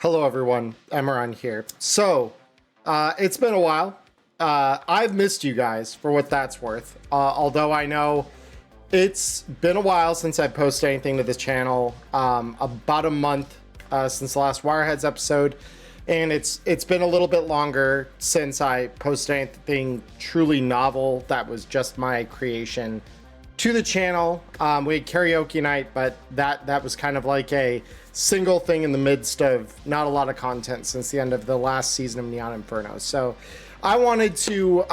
Hello everyone, Emeron here. It's been a while. I've missed you guys for what that's worth. Although I know it's been a while since I posted anything to this channel. About a month since the last Wireheads episode. And it's been a little bit longer since I posted anything truly novel that was just my creation to the channel. We had karaoke night, but that was kind of like a single thing in the midst of not a lot of content since the end of the last season of Neon Inferno. So I wanted to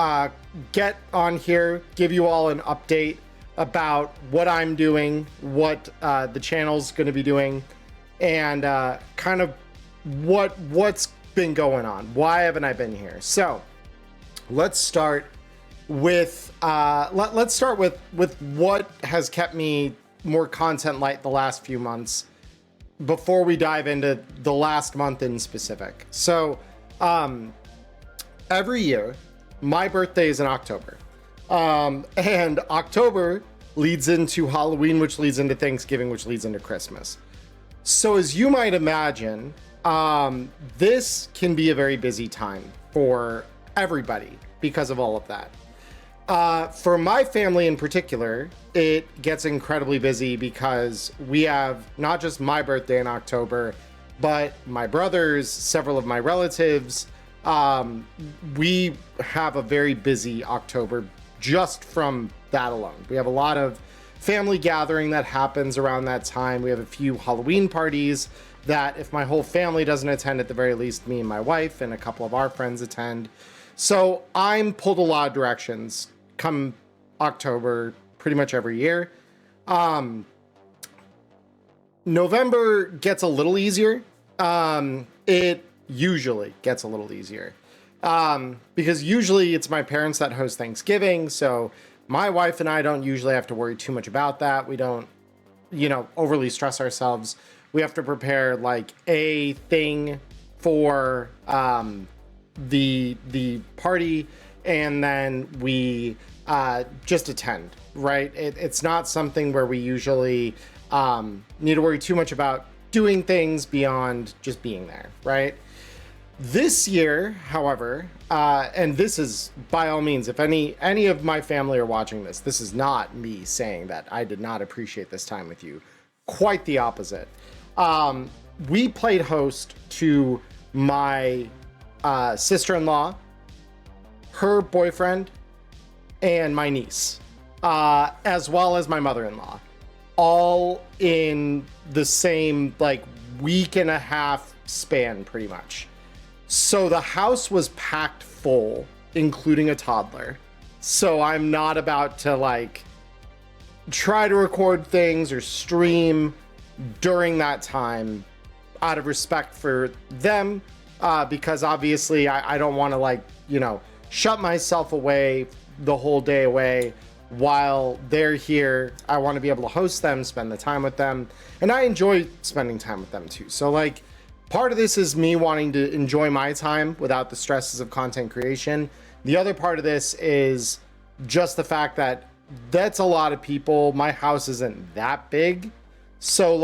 get on here, give you all an update about what I'm doing, what the channel's going to be doing, and kind of what's been going on. Why haven't I been here? So let's start with let's start with what has kept me more content light the last few months before we dive into the last month in specific. So every year my birthday is in October, and October leads into Halloween, which leads into Thanksgiving, which leads into Christmas. So as you might imagine, this can be a very busy time for everybody because of all of that. For my family in particular, it gets incredibly busy because we have not just my birthday in October, but my brothers, several of my relatives. We have a very busy October just from that alone. We have a lot of family gathering that happens around that time. We have a few Halloween parties that if my whole family doesn't attend, at the very least, me and my wife and a couple of our friends attend. So I'm pulled a lot of directions come October pretty much every year. November gets a little easier. It usually gets a little easier because usually it's my parents that host Thanksgiving. So my wife and I don't usually have to worry too much about that. We don't, overly stress ourselves. We have to prepare like a thing for the party, and then we just attend, right? It's not something where we usually need to worry too much about doing things beyond just being there, right? This year, however, and this is by all means, if any of my family are watching this, this is not me saying that I did not appreciate this time with you. Quite the opposite. We played host to my sister-in-law, her boyfriend, and my niece, as well as my mother-in-law, all in the same week and a half span pretty much. So the house was packed full, including a toddler. So I'm not about to try to record things or stream during that time out of respect for them, because obviously I don't want to shut myself away the whole day away while they're here. I want to be able to host them, spend the time with them, and I enjoy spending time with them too. So part of this is me wanting to enjoy my time without the stresses of content creation. The other part of this is just the fact that that's a lot of people. My house isn't that big. So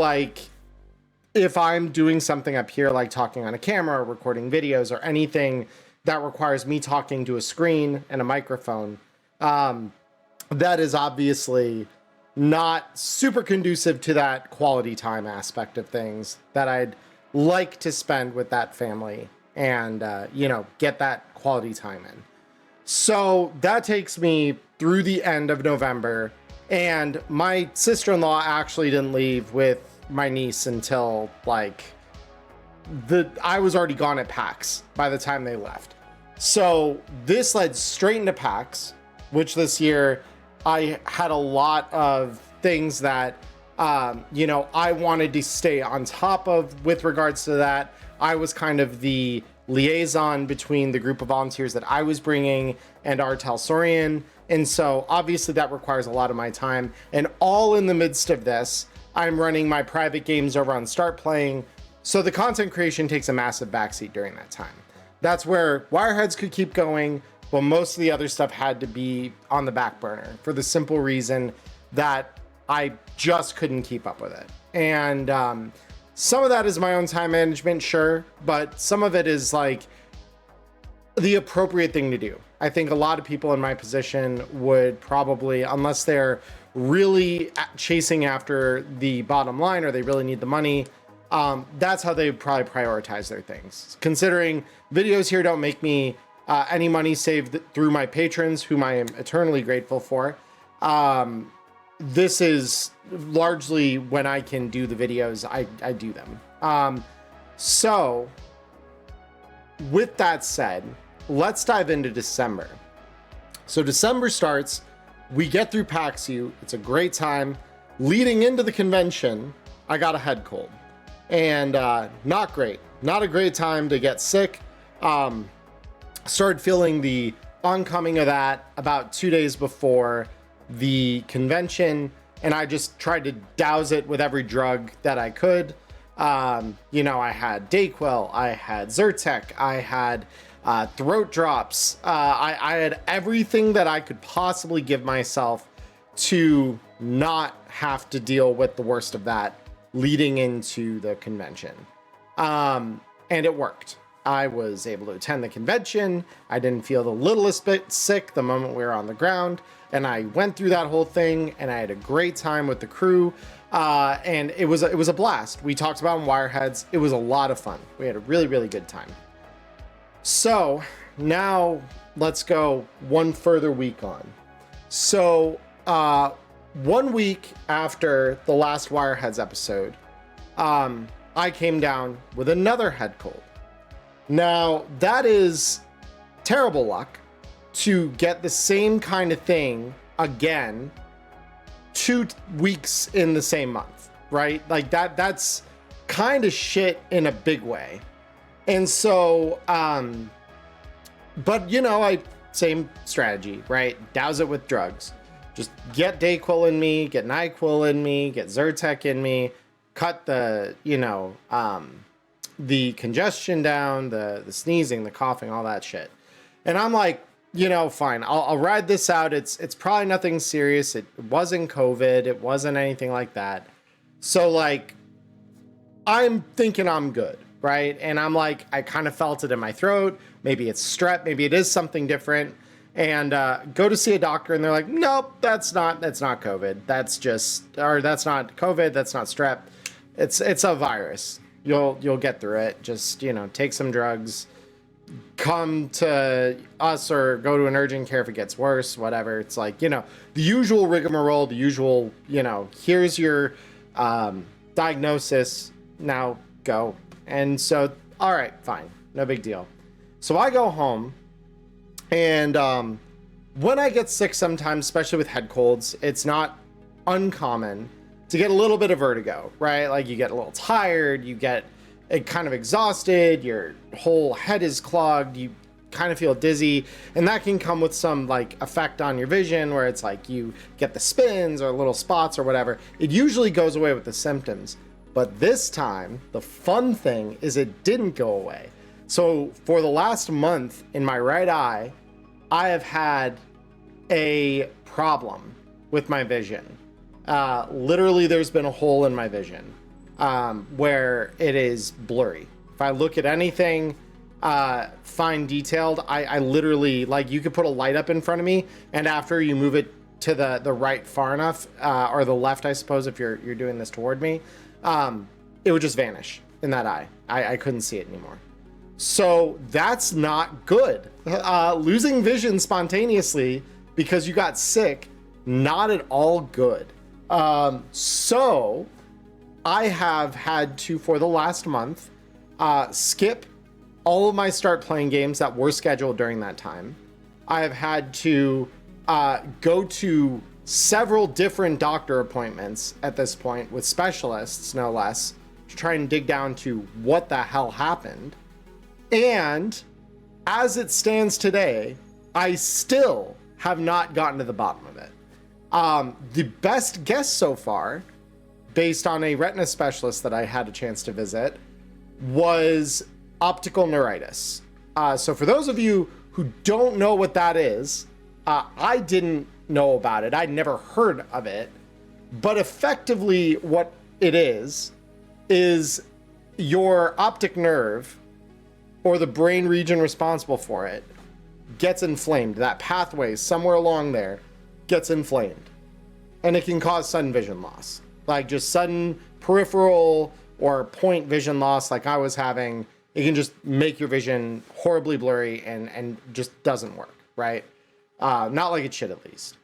if I'm doing something up here, like talking on a camera or recording videos or anything that requires me talking to a screen and a microphone, that is obviously not super conducive to that quality time aspect of things that I'd like to spend with that family and, get that quality time in. So that takes me through the end of November, and my sister-in-law actually didn't leave with my niece until I was already gone at PAX by the time they left. So this led straight into PAX, which this year I had a lot of things that I wanted to stay on top of with regards to that. I was kind of the liaison between the group of volunteers that I was bringing and Artel Sorian. And so obviously that requires a lot of my time. And all in the midst of this, I'm running my private games over on Start Playing. So the content creation takes a massive backseat during that time. That's where Wireheads could keep going, but most of the other stuff had to be on the back burner for the simple reason that I just couldn't keep up with it. And Some of that is my own time management, sure, but some of it is like the appropriate thing to do. I think a lot of people in my position would probably, unless they're really chasing after the bottom line or they really need the money, that's how they probably prioritize their things. Considering videos here don't make me any money saved through my patrons, whom I am eternally grateful for. This is largely when I can do the videos, I do them. So with that said, let's dive into December. So December starts, we get through PAXU, it's a great time. Leading into the convention, I got a head cold. And not great. Not a great time to get sick. Started feeling the oncoming of that about 2 days before the convention, and I just tried to douse it with every drug that I could. You know, I had Dayquil, I had Zyrtec, I had throat drops. I had everything that I could possibly give myself to not have to deal with the worst of that leading into the convention. And it worked. I was able to attend the convention. I didn't feel the littlest bit sick the moment we were on the ground. And I went through that whole thing and I had a great time with the crew. And it was a blast. We talked about Wireheads. It was a lot of fun. We had a really, really good time. So now let's go one further week on. So 1 week after the last Wireheads episode, I came down with another head cold. Now, that is terrible luck to get the same kind of thing again 2 weeks in the same month, right? Like that's kind of shit in a big way. And so, but you know, same strategy, right? Douse it with drugs. Just get Dayquil in me, get NyQuil in me, get Zyrtec in me, cut the, you know, the congestion down, the sneezing, the coughing, all that shit. And I'm like, you know, fine, I'll ride this out. It's probably nothing serious. It wasn't COVID. It wasn't anything like that. So like, I'm thinking I'm good, right? And I'm like, I kind of felt it in my throat. Maybe it's strep. Maybe it is something different. And go to see a doctor, and they're like, nope, that's not COVID. That's not COVID. That's not strep. It's a virus. You'll get through it. Just, you know, take some drugs, come to us or go to an urgent care if it gets worse, whatever. It's like, you know, the usual rigmarole, the usual, you know, here's your diagnosis, now go. And so, all right, fine, no big deal. So I go home, and when I get sick sometimes, especially with head colds, it's not uncommon to get a little bit of vertigo, right? Like you get a little tired, you get kind of exhausted, your whole head is clogged, you kind of feel dizzy, and that can come with some like effect on your vision where it's like you get the spins or little spots or whatever. It usually goes away with the symptoms, but this time the fun thing is it didn't go away. So for the last month in my right eye, I have had a problem with my vision. Literally, there's been a hole in my vision where it is blurry. If I look at anything fine detailed, I literally, like, you could put a light up in front of me, and after you move it to the right far enough, or the left, I suppose, if you're doing this toward me, it would just vanish in that eye. I couldn't see it anymore. So that's not good. Losing vision spontaneously because you got sick, not at all good. So I have had to, for the last month, skip all of my start playing games that were scheduled during that time. I have had to go to several different doctor appointments at this point with specialists, no less, to try and dig down to what the hell happened. And as it stands today, I still have not gotten to the bottom of it. The best guess so far, based on a retina specialist that I had a chance to visit, was optical neuritis. So for those of you who don't know what that is, I didn't know about it. I'd never heard of it. But effectively what it is your optic nerve or the brain region responsible for it gets inflamed. That pathway somewhere along there gets inflamed, and it can cause sudden vision loss, like just sudden peripheral or point vision loss like I was having. It can just make your vision horribly blurry and just doesn't work, right? Not like it should, at least.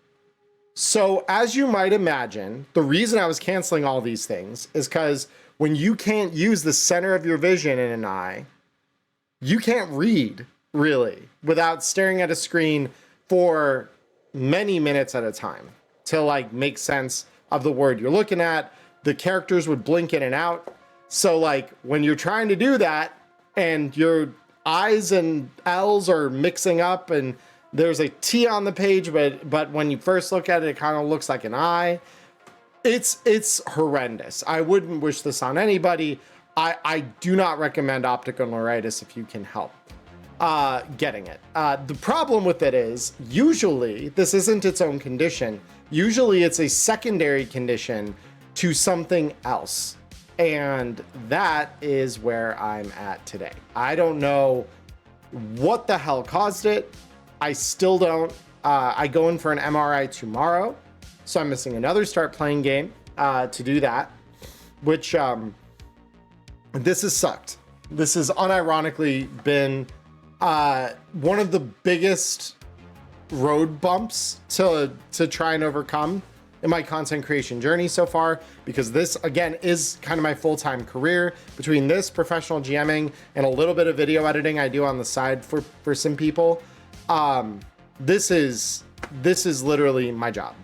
So as you might imagine, the reason I was canceling all these things is because when you can't use the center of your vision in an eye, you can't read really without staring at a screen for many minutes at a time to like make sense of the word you're looking at. The characters would blink in and out. So like when you're trying to do that and your I's and L's are mixing up and there's a T on the page, but when you first look at it, it kind of looks like an I. It's horrendous. I wouldn't wish this on anybody. I do not recommend optical neuritis if you can help getting it. The problem with it is usually this isn't its own condition. Usually it's a secondary condition to something else. And that is where I'm at today. I don't know what the hell caused it. I still don't. I go in for an MRI tomorrow, so I'm missing another start playing game to do that, which this has sucked. This has unironically been one of the biggest road bumps to try and overcome in my content creation journey so far, because this again is kind of my full-time career. Between this, professional GMing, and a little bit of video editing I do on the side for some people, this is literally my job.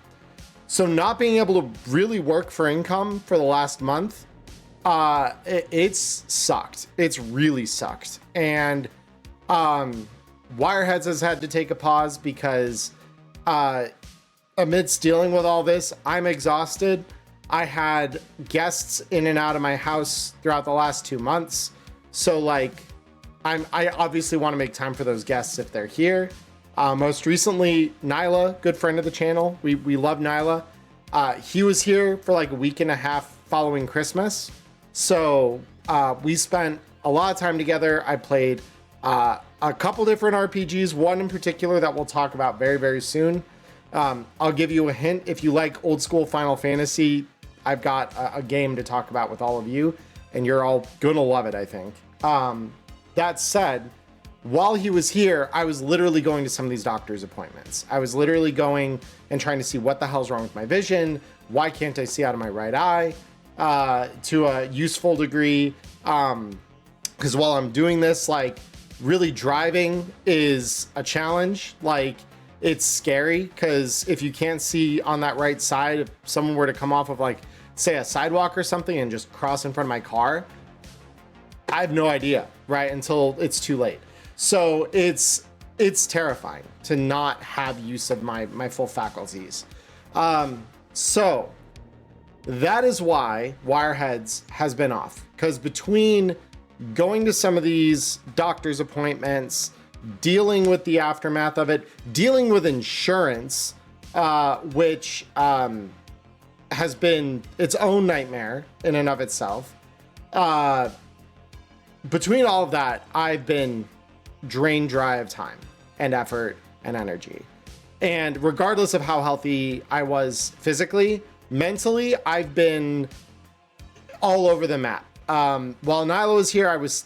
So not being able to really work for income for the last month, it's sucked. It's really sucked. And Wireheads has had to take a pause because amidst dealing with all this, I'm exhausted. I had guests in and out of my house throughout the last 2 months. So like, I obviously want to make time for those guests if they're here. Most recently, Nyla, good friend of the channel. We love Nyla. He was here for like a week and a half following Christmas. So we spent a lot of time together. I played a couple different RPGs, one in particular that we'll talk about very, very soon. I'll give you a hint. If you like old school Final Fantasy, I've got a game to talk about with all of you, and you're all gonna love it, I think. That said, while he was here, I was literally going to some of these doctor's appointments. I was literally going and trying to see what the hell's wrong with my vision. Why can't I see out of my right eye? To a useful degree. Because while I'm doing this, like, really driving is a challenge. Like, it's scary because if you can't see on that right side, if someone were to come off of like, say, a sidewalk or something and just cross in front of my car, I have no idea, right? Until it's too late. So it's terrifying to not have use of my full faculties. So that is why Wireheads has been off, because between going to some of these doctor's appointments, dealing with the aftermath of it, dealing with insurance, which has been its own nightmare in and of itself. Between all of that, I've been drained dry of time and effort and energy. And regardless of how healthy I was physically, mentally, I've been all over the map. While Nyla was here, I was,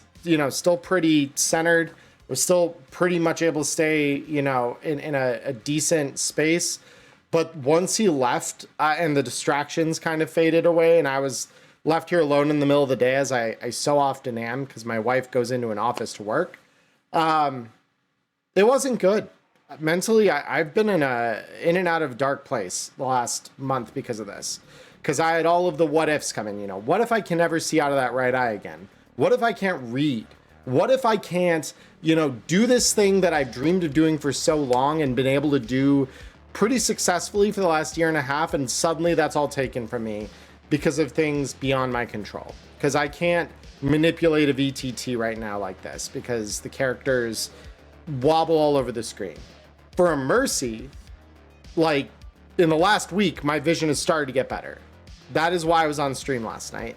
still pretty centered. Was still pretty much able to stay, in a decent space. But once he left and the distractions kind of faded away and I was left here alone in the middle of the day, as I so often am because my wife goes into an office to work, it wasn't good. Mentally, I've been in and out of dark place the last month because of this. Because I had all of the what ifs coming, what if I can never see out of that right eye again? What if I can't read? What if I can't, do this thing that I've dreamed of doing for so long and been able to do pretty successfully for the last year and a half, and suddenly that's all taken from me because of things beyond my control? Because I can't manipulate a VTT right now like this because the characters wobble all over the screen. For a Mercy, like in the last week, my vision has started to get better. That is why I was on stream last night,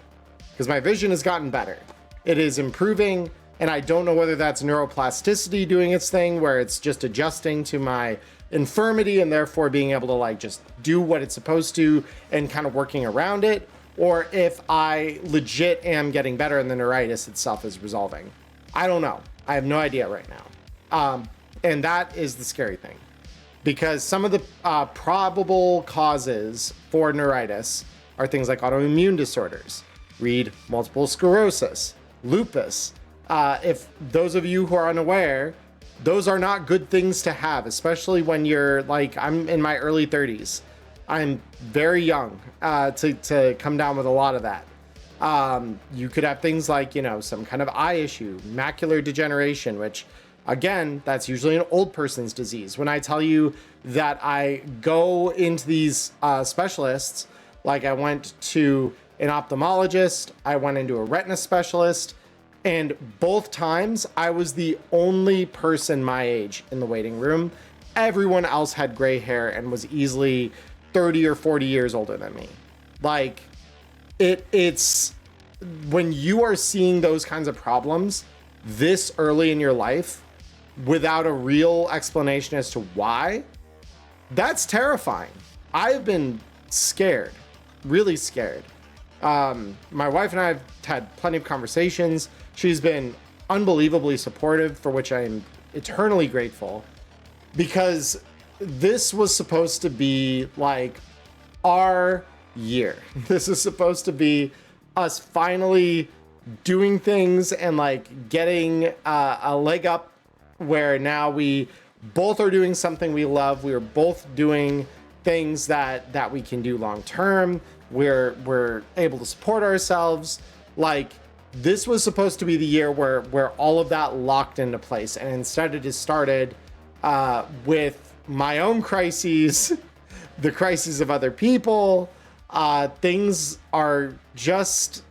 because my vision has gotten better. it is improving. And I don't know whether that's neuroplasticity doing its thing, where it's just adjusting to my infirmity and therefore being able to like just do what it's supposed to and kind of working around it, or if I legit am getting better and the neuritis itself is resolving. I don't know. I have no idea right now. And that is the scary thing, because some of the probable causes for neuritis are things like autoimmune disorders, read multiple sclerosis, lupus. If those of you who are unaware, those are not good things to have, especially when you're like, I'm in my early 30s. I'm very young to come down with a lot of that. You could have things like, you know, some kind of eye issue, macular degeneration, which again, that's usually an old person's disease. When I tell you that I go into these specialists, like I went to an ophthalmologist, I went into a retina specialist, and both times I was the only person my age in the waiting room. Everyone else had gray hair and was easily 30 or 40 years older than me. Like it's when you are seeing those kinds of problems this early in your life without a real explanation as to why, that's terrifying. I've been scared, really scared. My wife and I have had plenty of conversations. She's been unbelievably supportive, for which I am eternally grateful, because this was supposed to be like our year. This is supposed to be us finally doing things and like getting a leg up, where now we both are doing something we love. We are both doing things that we can do long term. We're able to support ourselves. Like, this was supposed to be the year where all of that locked into place, and instead it has started with my own crises, the crises of other people. Things are just,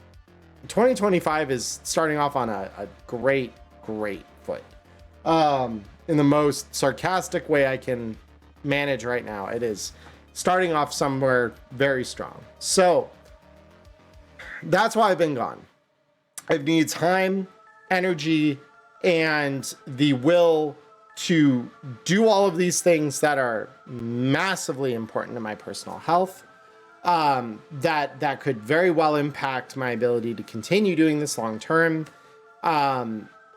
2025 is starting off on a great foot. In the most sarcastic way I can manage right now, it is starting off somewhere very strong. So that's why I've been gone. I've needed time, energy, and the will to do all of these things that are massively important to my personal health, that could very well impact my ability to continue doing this long term,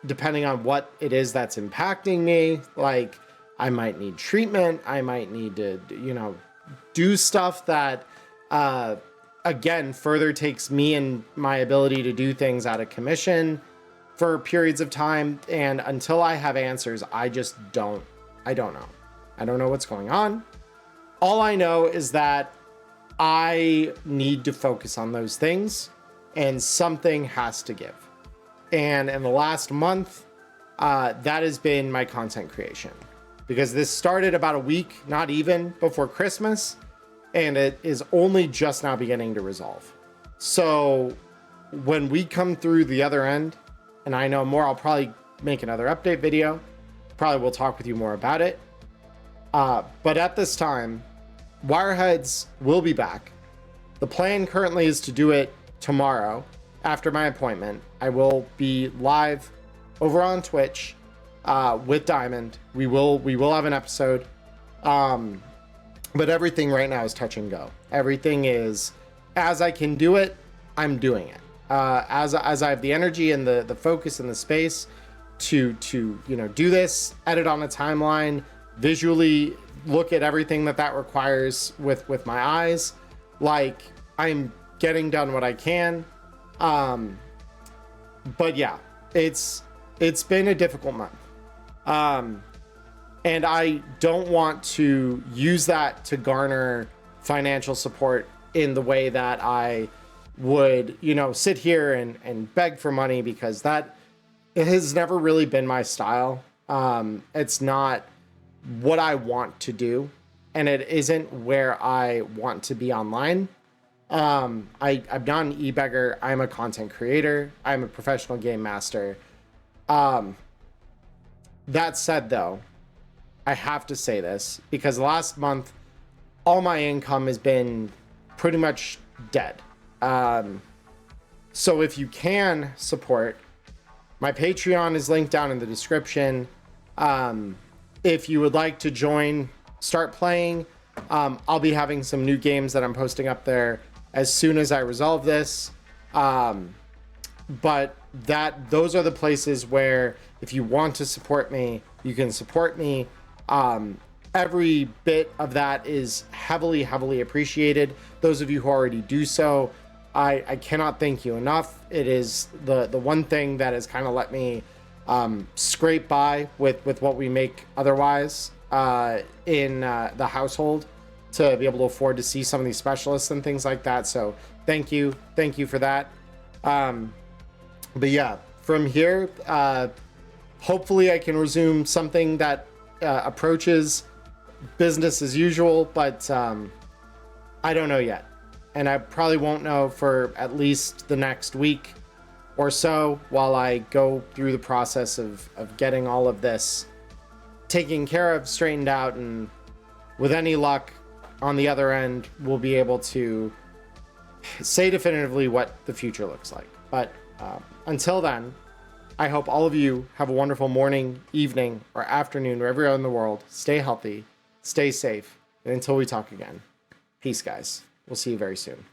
depending on what it is that's impacting me. Like, I might need treatment. I might need to, you know, do stuff that, again, further takes me and my ability to do things out of commission for periods of time. And until I have answers, I don't know. I don't know what's going on. All I know is that I need to focus on those things, and something has to give. And in the last month, that has been my content creation, because this started about a week, not even, before Christmas, and it is only just now beginning to resolve. So when we come through the other end, and I know more, I'll probably make another update video. Probably will talk with you more about it. But at this time, Wireheads will be back. The plan currently is to do it tomorrow after my appointment. I will be live over on Twitch with Diamond. We will have an episode. But everything right now is touch and go. Everything is, as I can do it, I'm doing it. As I have the energy and the focus and the space to you know, do this, edit on a timeline, visually look at everything that requires with my eyes. Like, I'm getting done what I can. But yeah, it's been a difficult month. And I don't want to use that to garner financial support in the way that I would, you know, sit here and beg for money, because that, it has never really been my style. It's not what I want to do, and it isn't where I want to be online. I'm not an e-beggar. I'm a content creator. I'm a professional game master. That said, though, I have to say this, because last month, all my income has been pretty much dead. So if you can support, My Patreon is linked down in the description. If you would like to join, start playing, I'll be having some new games that I'm posting up there as soon as I resolve this. But those are the places where if you want to support me, you can support me. Every bit of that is heavily appreciated. Those of you who already do so, I cannot thank you enough. It is the one thing that has kind of let me scrape by with what we make otherwise in the household, to be able to afford to see some of these specialists and things like that. So thank you for that. But yeah, from here, hopefully I can resume something that approaches business as usual, but I don't know yet. And I probably won't know for at least the next week or so, while I go through the process of getting all of this taken care of, straightened out, and with any luck on the other end, we'll be able to say definitively what the future looks like. But until then, I hope all of you have a wonderful morning, evening, or afternoon, wherever you're in the world. Stay healthy, stay safe, and until we talk again, peace, guys. We'll see you very soon.